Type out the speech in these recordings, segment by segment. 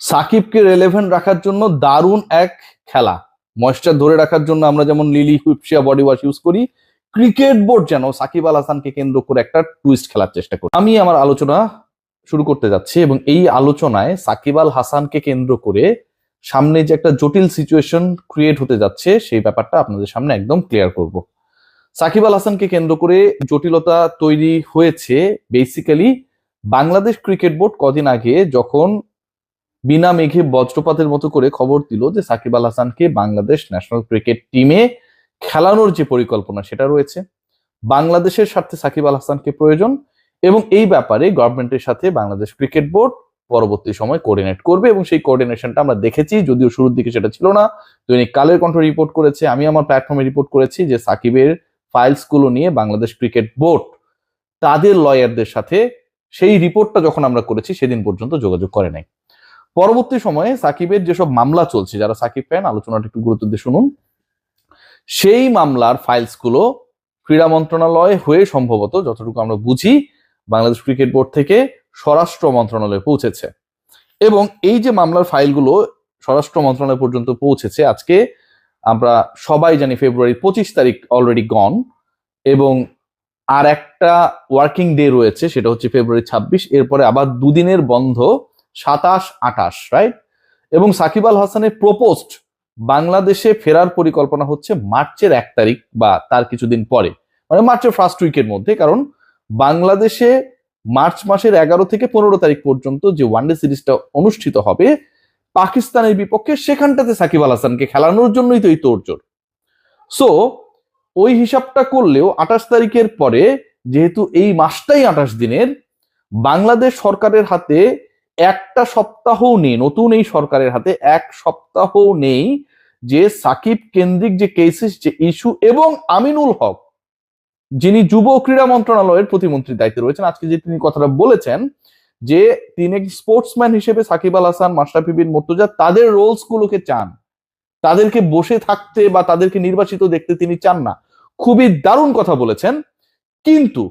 সাকিবকে রেলেভেন্ট রাখার জন্য দারুণ এক খেলা, ময়েশ্চার ধরে রাখার জন্য আমরা যেমন লিলি হুইপশিয়া বডি ওয়াশ ইউজ করি, ক্রিকেট বোর্ড যেন সাকিব আল হাসানকে কেন্দ্র করে একটা টুইস্ট খেলার চেষ্টা করি। আমি আমার আলোচনা শুরু করতে যাচ্ছি এবং এই আলোচনায় সাকিব আল হাসানকে কেন্দ্র করে সামনে যে একটা জটিল সিচুয়েশন ক্রিয়েট হতে যাচ্ছে সেই ব্যাপারটা আপনাদের সামনে একদম ক্লিয়ার করব। সাকিব আল হাসানকে কেন্দ্র করে জটিলতা তৈরি হয়েছে বেসিক্যালি বাংলাদেশ ক্রিকেট বোর্ড কদিন আগে যখন বিনা মেঘে বজ্রপাতের মতো করে খবর দিল যে সাকিব আল হাসানকে বাংলাদেশ ন্যাশনাল ক্রিকেট টিমে খেলানোর যে পরিকল্পনা সেটা রয়েছে, বাংলাদেশের স্বার্থে সাকিব আল হাসানকে প্রয়োজন এবং এই ব্যাপারে গভর্নমেন্টের সাথে বাংলাদেশ ক্রিকেট বোর্ড পরবর্তী সময় কোঅর্ডিনেট করবে এবং সেই কোঅর্ডিনেশনটা আমরা দেখেছি, যদিও শুরুর দিকে সেটা ছিল না। দৈনিক কালের কণ্ঠ রিপোর্ট করেছে, আমি আমার প্ল্যাটফর্মে রিপোর্ট করেছি যে সাকিবের ফাইলস গুলো নিয়ে বাংলাদেশ ক্রিকেট বোর্ড তাদের লয়ারদের সাথে সেই রিপোর্টটা যখন আমরা করেছি সেদিন পর্যন্ত যোগাযোগ করে নাই। পরবর্তী সময়ে সাকিবের যেসব মামলা চলছে, যারা সাকিব ফ্যান আলোচনাটা একটু গুরুত্ব দিয়ে শুনুন, সেই মামলার ফাইলস গুলো ক্রীড়া মন্ত্রণালয় হয়ে সম্ভবত যতটুকু আমরা বুঝি বাংলাদেশ ক্রিকেট বোর্ড থেকে স্বরাষ্ট্র মন্ত্রণালয়ে পৌঁছেছে এবং এই যে মামলার ফাইলগুলো স্বরাষ্ট্র মন্ত্রণালয় পর্যন্ত পৌঁছেছে, আজকে আমরা সবাই জানি ফেব্রুয়ারি 25 তারিখ অলরেডি গন এবং আর একটা ওয়ার্কিং ডে রয়েছে, সেটা হচ্ছে ফেব্রুয়ারি 26। এরপরে আবার দুদিনের বন্ধ 27-28, রাইট? এবং সাকিব আল হাসানের প্রপোজড বাংলাদেশে ফেরার পরিকল্পনা হচ্ছে মার্চের 1 তারিখ বা তার কিছুদিন পরে, মানে মার্চের ফার্স্ট উইকের মধ্যে, কারণ বাংলাদেশে মার্চ মাসের 11 থেকে 15 তারিখ পর্যন্ত যে ওয়ানডে সিরিজটা অনুষ্ঠিত হবে পাকিস্তানের বিপক্ষে, সেখানটাতে সাকিব আল হাসানকে খেলানোর জন্যই তো এই তোড়জোড়। সো ওই হিসাবটা করলেও 28 তারিখের পরে, যেহেতু এই মাসটাই 28 দিনের, বাংলাদেশ সরকারের হাতে একটা সপ্তাহও নেই, নতুন এই সরকারের হাতে এক সপ্তাহও নেই যে সাকিব কেন্দ্রিক যে কেসেস, যে ইস্যু, এবং আমিনুল হক যিনি যুব ক্রীড়া মন্ত্রণালয়ের প্রতিমন্ত্রীর দায়িত্বে রয়েছেন, আজকে যে তিনি কথাটা বলেছেন যে তিনি স্পোর্টসম্যান হিসেবে সাকিব আল হাসান, মাশরাফি বিন মুর্তজা তাদের রোলস গুলোকে চান, তাদেরকে বসে থাকতে বা তাদেরকে নির্বাচিত দেখতে তিনি চান না, খুবই দারুণ কথা বলেছেন। কিন্তু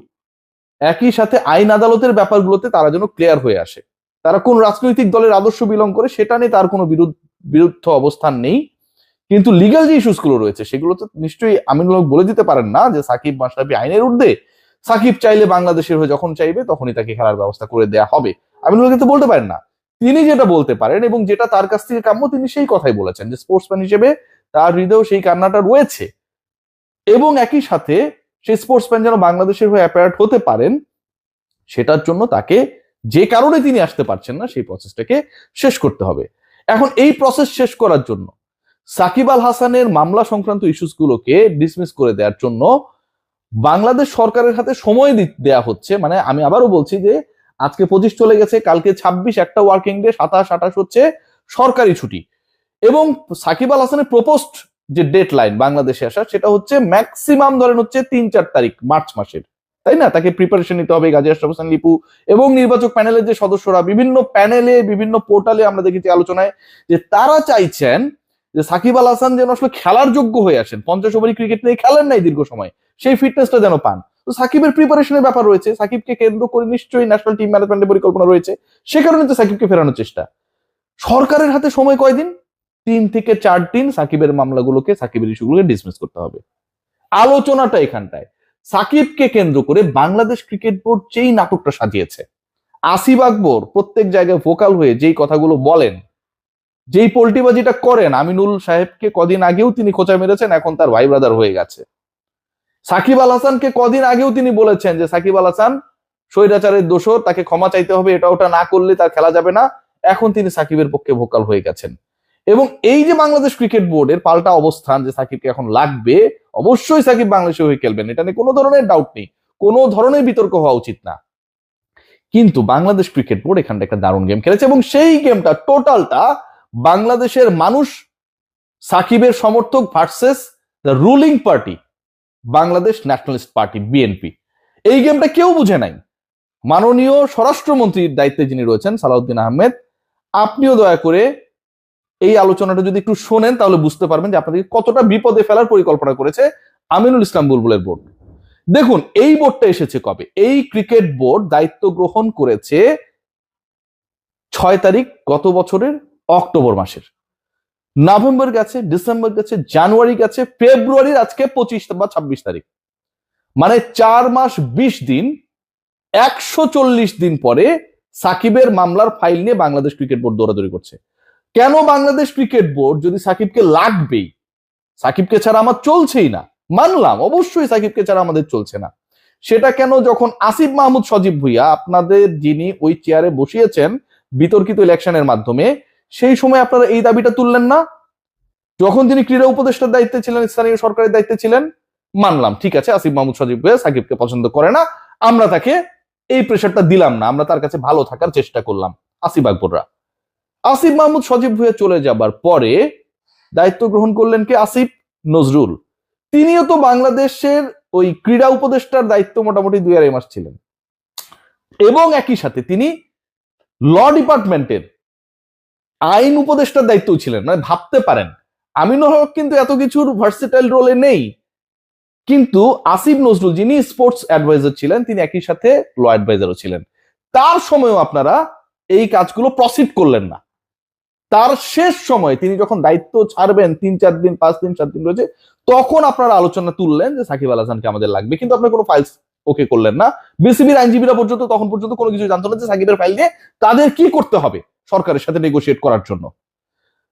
একই সাথে আইন আদালতের ব্যাপারগুলোতে তারা যেন ক্লিয়ার হয়ে আসে, তারা কোন রাজনৈতিক দলের আদর্শ বিলং করে সেটা নিয়ে তার কোনো বিরুদ্ধ অবস্থান নেই, কিন্তু লিগাল যে ইস্যুস গুলো রয়েছে সেগুলো তো নিশ্চয়ই আমিনুল হক বলে দিতে পারেন না যে সাকিব মাশরাফি আইনের ঊর্ধ্বে, সাকিব চাইলে বাংলাদেশের হয়ে যখন চাইবে তখনই তাকে খেলার ব্যবস্থা করে দেয়া হবে, আমিনুল হক কিন্তু বলতে পারেন না। তিনি যেটা বলতে পারেন এবং যেটা তার কাছ থেকে কাম্য, তিনি সেই কথাই বলেছেন যে স্পোর্টসম্যান হিসেবে তার হৃদয়েও সেই কান্নাটা রয়েছে এবং একই সাথে সেই স্পোর্টসম্যান যেন বাংলাদেশের হয়ে অ্যাপারেট হতে পারেন সেটার জন্য তাকে যে কারণে তিনি আসতে পারছেন না সেই প্রসেসটাকে শেষ করতে হবে। এখন এই প্রসেস শেষ করার জন্য সাকিব আল হাসানের মামলা সংক্রান্ত ইস্যুস গুলোকে ডিসমিস করে দেওয়ার জন্য বাংলাদেশ সরকারের হাতে সময় দেয়া হচ্ছে। মানে আমি আবারও বলছি যে আজকে 25 চলে গেছে, কালকে 26, একটা ওয়ার্কিং ডে, 27-28 হচ্ছে সরকারি ছুটি এবং সাকিব আল হাসানের প্রপোজড যে ডেট লাইন বাংলাদেশে আসার সেটা হচ্ছে ম্যাক্সিমাম ধরেন হচ্ছে 3-4 তারিখ মার্চ মাসের, তাই না? তাকে প্রিপারেশন নিতে হবে। গাজী আশরাফ হোসেন লিপু এবং নির্বাচক প্যানেলের যে সদস্যরা বিভিন্ন প্যানেলে বিভিন্ন পোর্টালে আমরা দেখেছি আলোচনায় যে তারা চাইছেন যে সাকিব আল হাসান যেন আসলে খেলার যোগ্য হয়ে আসেন, 50 ওভারই ক্রিকেট নিয়ে খেলেন নাই দীর্ঘ সময়, সেই ফিটনেসটা যেন পান। তো সাকিবের প্রিপারেশনের ব্যাপার রয়েছে, সাকিবকে কেন্দ্র করে নিশ্চয়ই ন্যাশনাল টিম ম্যানেজমেন্টের পরিকল্পনা রয়েছে, সে কারণে তো সাকিবকে ফেরানোর চেষ্টা। সরকারের হাতে সময় কয়দিন? 3 থেকে 4 দিন সাকিবের মামলাগুলোকে, সাকিবের ইস্যুগুলোকে ডিসমিস করতে হবে। আলোচনাটা এখানটায় সাকিবকে কেন্দ্র করে বাংলাদেশ ক্রিকেট বোর্ড যেই নাটকটা সাজিয়েছে, আসিফ আকবর প্রত্যেক জায়গায় ভোকাল হয়ে যেই কথাগুলো বলেন, যেই পোল্টিবাজিটা করেন, আমিনুল সাহেবকে কদিন আগেও তিনি খোঁচা মেরেছেন, এখন তার ভাই ব্রাদার হয়ে গেছে। সাকিব আল হাসানকে কদিন আগেও তিনি বলেছেন যে সাকিব আল হাসান স্বৈরাচারের দোষর, তাকে ক্ষমা চাইতে হবে, এটা ওটা না করলে তার খেলা যাবে না, এখন তিনি সাকিবের পক্ষে ভোকাল হয়ে গেছেন। এবং এই যে বাংলাদেশ ক্রিকেট বোর্ডের পাল্টা অবস্থান যে সাকিবকে এখন লাগবে, অবশ্যই সাকিব বাংলাদেশে হয়ে খেলবেন, এটা নিয়ে কোনো ধরনের ডাউট নেই, কোনো ধরনের বিতর্ক হওয়া উচিত না। কিন্তু বাংলাদেশ ক্রিকেট বোর্ড এখানটা একটা দারুণ গেম খেলেছে এবং সেই গেমটা টোটালটা বাংলাদেশের মানুষ, সাকিবের সমর্থক versus the ruling party Bangladesh nationalist party BNP, এই গেমটা কেউ বুঝে নাই। মাননীয় স্বরাষ্ট্রমন্ত্রীর দায়িত্বে যিনি রয়েছেন সালাউদ্দিন আহমেদ, আপনিও দয়া করে এই আলোচনাটা যদি একটু শোনেন তাহলে বুঝতে পারবেন যে আপনাদেরকে কতটা বিপদে ফেলার পরিকল্পনা করেছে আমিনুল ইসলাম বুলবুলের বোর্ড। দেখুন এই বোর্ডটা এসেছে কবে? এই ক্রিকেট বোর্ড দায়িত্ব গ্রহণ করেছে 6 তারিখ গত বছরের অক্টোবর মাসের, নভেম্বর গেছে, ডিসেম্বর গেছে, জানুয়ারি গেছে, ফেব্রুয়ারির আজকে 25 বা 26 তারিখ, মানে 4 মাস 20 দিন, 140 দিন পরে সাকিবের মামলার ফাইল নিয়ে বাংলাদেশ ক্রিকেট বোর্ড দৌড়াদৌড়ি করছে। কেন বাংলাদেশ ক্রিকেট বোর্ড, যদি সাকিবকে লাগবেই, সাকিবকে ছাড়া আমার চলছেই না, মানলাম অবশ্যই সাকিবকে ছাড়া আমাদের চলছে না, সেটা কেন যখন আসিফ মাহমুদ সজীব ভুইয়া আপনাদের যিনি ওই চেয়ারে বসিয়েছেন বিতর্কিত ইলেকশনের মাধ্যমে, সেই সময় আপনারা এই দাবিটা তুললেন না? যখন তিনি ক্রীড়া উপদেষ্টার দায়িত্বে ছিলেন, স্থানীয় সরকারের দায়িত্বে ছিলেন, মানলাম ঠিক আছে আসিফ মাহমুদ সজীব ভুইয়া সাকিবকে পছন্দ করে না, আমরা তাকে এই প্রেশারটা দিলাম না, আমরা তার কাছে ভালো থাকার চেষ্টা করলাম আসিফ আকবররা। আসিফ মাহমুদ সজীব ভুইয়া চলে যাবার পরে দায়িত্ব গ্রহণ করলেন কে? আসিফ নজরুল। তিনিও তো বাংলাদেশের ওই ক্রীড়া উপদেষ্টার দায়িত্ব মোটামুটি 2-2.5 মাস ছিলেন, এবং একই সাথে তিনি ল ডিপার্টমেন্টের আইন উপদেষ্টার দায়িত্ব ছিলেন। মানে ভাবতে পারেন, আমিনুল হক কিন্তু এত কিছুর ভার্সেটাইল রোলে নেই, কিন্তু আসিফ নজরুল যিনি স্পোর্টস অ্যাডভাইজার ছিলেন, তিনি একই সাথে ল অ্যাডভাইজারও ছিলেন। তার সময়ও আপনারা এই কাজগুলো প্রসিড করলেন না। তার শেষ সময় তিনি যখন দায়িত্ব ছাড়বেন, 3-4 দিন 5 দিন 7 দিন রয়েছে, তখন আপনারা আলোচনা তুললেন যে সাকিব আল হাসানকে আমাদের লাগবে, কিন্তু আপনার কোনো ফাইলস ওকে করলেন না। বিসিবির আইনজীবীরা পর্যন্ত তখন পর্যন্ত কোনো কিছু জানতো না যে সাকিবের ফাইল নিয়ে তাদের কি করতে হবে সরকারের সাথে নেগোশিয়েট করার জন্য।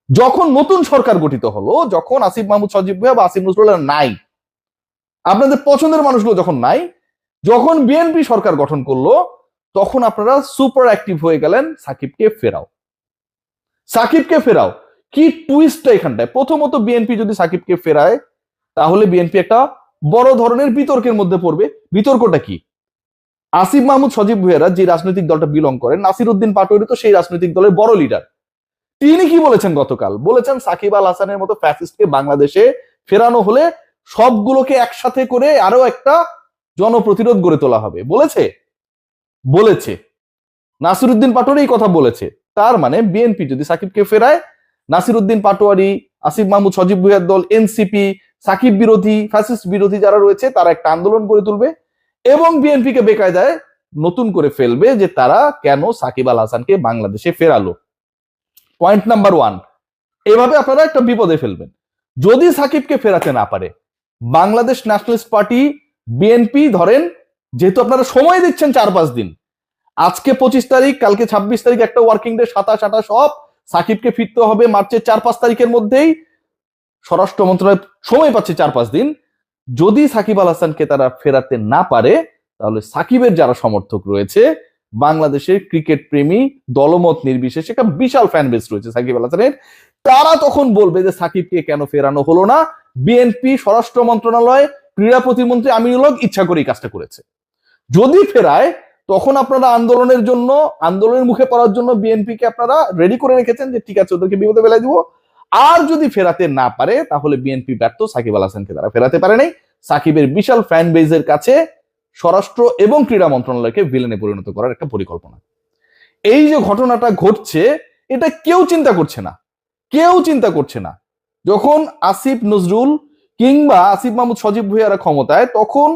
যখন নতুন সরকার গঠিত হলো, যখন আসিফ মাহমুদ সজীব ভুইয়া বা আসিফ নজরুল নাই, আপনাদের পছন্দের মানুষগুলো যখন নাই, যখন বিএনপি সরকার গঠন করলো, তখন আপনারা সুপার অ্যাক্টিভ হয়ে গেলেন সাকিবকে ফেরাও, সাকিবকে ফেরাও। কি টুইস্টটা এখানটায়, প্রথমত বিএনপি যদি সাকিবকে ফেরায় তাহলে বিএনপি একটা বড় ধরনের বিতর্কের মধ্যে পড়বে। বিতর্কটা কি? আসিফ মাহমুদ সজীব ভুইয়ারা যে রাজনৈতিক দলটা বিলং করেন, নাসির উদ্দিন পাটোয়ারি তো সেই রাজনৈতিক দলের বড় লিডার। তিনি কি বলেছেন গতকাল? বলেছেন সাকিব আল হাসানের মতো ফ্যাসিস্টকে বাংলাদেশে ফেরানো হলে সবগুলোকে একসাথে করে আরো একটা জনপ্রতিরোধ গড়ে তোলা হবে। বলেছে নাসির উদ্দিন পাটোয়ারি এই কথা বলেছে। তার মানে বিএনপি যদি সাকিবকে ফেরায়, নাসির উদ্দিন পাটোয়ারি, আসিফ মাহমুদ সজীব ভুইয়ার দল এনসিপি, সাকিব বিরোধী, ফ্যাসিস্ট বিরোধী যারা রয়েছে, তারা একটা আন্দোলন গড়ে তুলবে এবং বিএনপিকে বেকায়দায় নতুন করে ফেলবে যে তারা কেন সাকিব আল হাসানকে বাংলাদেশে ফেরালো। পয়েন্ট নাম্বার 1, এভাবে আপনারা একটা বিপদে ফেলবেন। যদি সাকিবকে ফেরাতে না পারে, বাংলাদেশ ন্যাশনালিস্ট পার্টি বিএনপি ধরেন, যেহেতু আপনারা সময় দিচ্ছেন 4-5 দিন, আজকে 25 তারিখ, কালকে 26 তারিখ, একটা ওয়ার্কিং ডে, 27-28 সব, সাকিবকে ফিরতে হবে মার্চের 4-5 তারিখের মধ্যেই। স্বরাষ্ট্র মন্ত্রণালয় সময় পাচ্ছে 4-5 দিন। যদি সাকিব আল হাসানকে তারা ফেরাতে না পারে, তাহলে সাকিবের যারা সমর্থক রয়েছে, বাংলাদেশের ক্রিকেট প্রেমী দলমত নির্বিশেষে একটা বিশাল ফ্যান বেস রয়েছে সাকিব আল হাসানের, তারা তখন বলবে যে সাকিবকে কেন ফেরানো হলো না, বিএনপি, স্বরাষ্ট্র মন্ত্রণালয়, ক্রীড়া প্রতিমন্ত্রী আমিনুল হক ইচ্ছা করে এই কাজটা করেছে। যদি ফেরায়, তখন আপনারা আন্দোলনের মুখে পড়ার জন্য বিএনপিকে আপনারা রেডি করে রেখেছেন যে ঠিক আছে ওদেরকে বিপদে ফেলে দিব। আর যদি ফেরাতে না পারে, তাহলে বিএনপি ব্যর্থ, সাকিব আল হাসানকে তারা ফেরাতে পারে নাই। সাকিবের বিশাল ফ্যান বেজের কাছে স্বরাষ্ট্র এবং ক্রীড়া মন্ত্রণালয়কে ভিলেনে পরিণত করার একটা পরিকল্পনা। এই যে ঘটনাটা ঘটছে, এটা কেউ চিন্তা করছে না। যখন আসিফ নজরুল কিংবা আসিফ মাহমুদ সজীব ভুইয়ারা ক্ষমতায়, তখন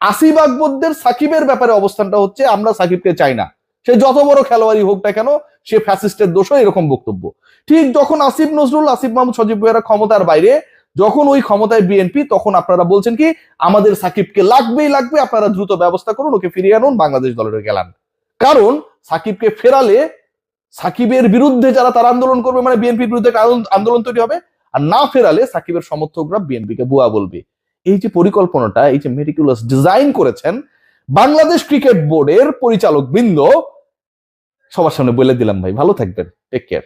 আসিফ আকবরদের সাকিবের ব্যাপারে অবস্থানটা হচ্ছে আমরা সাকিবকে চাই না, সে যত বড় খেলোয়াড়ই হোক না কেন, সে ফ্যাসিস্টের দোষ, এরকম বক্তব্য। ঠিক যখন আসিফ নজরুল, আসিফ মাহমুদ সজীব ভুইয়ারা ক্ষমতার বাইরে, যখন ওই ক্ষমতায় বিএনপি, তখন আপনারা বলছেন কি আমাদের সাকিবকে লাগবেই লাগবে, আপনারা দ্রুত ব্যবস্থা করুন, ওকে ফিরিয়ে আনুন, বাংলাদেশ দলের গেলান। কারণ সাকিবকে ফেরালে সাকিবের বিরুদ্ধে যারা তারা আন্দোলন করবে, মানে বিএনপির বিরুদ্ধে আন্দোলন তৈরি হবে, আর না ফেরালে সাকিবের সমর্থকরা বিএনপিকে বুয়া বলবে। এই যে পরিকল্পনাটা, এই যে মেটিকুলাস ডিজাইন করেছেন বাংলাদেশ ক্রিকেট বোর্ডের পরিচালক বৃন্দ, সবার সামনে বলে দিলাম ভাই, ভালো থাকবেন, টেক কেয়ার।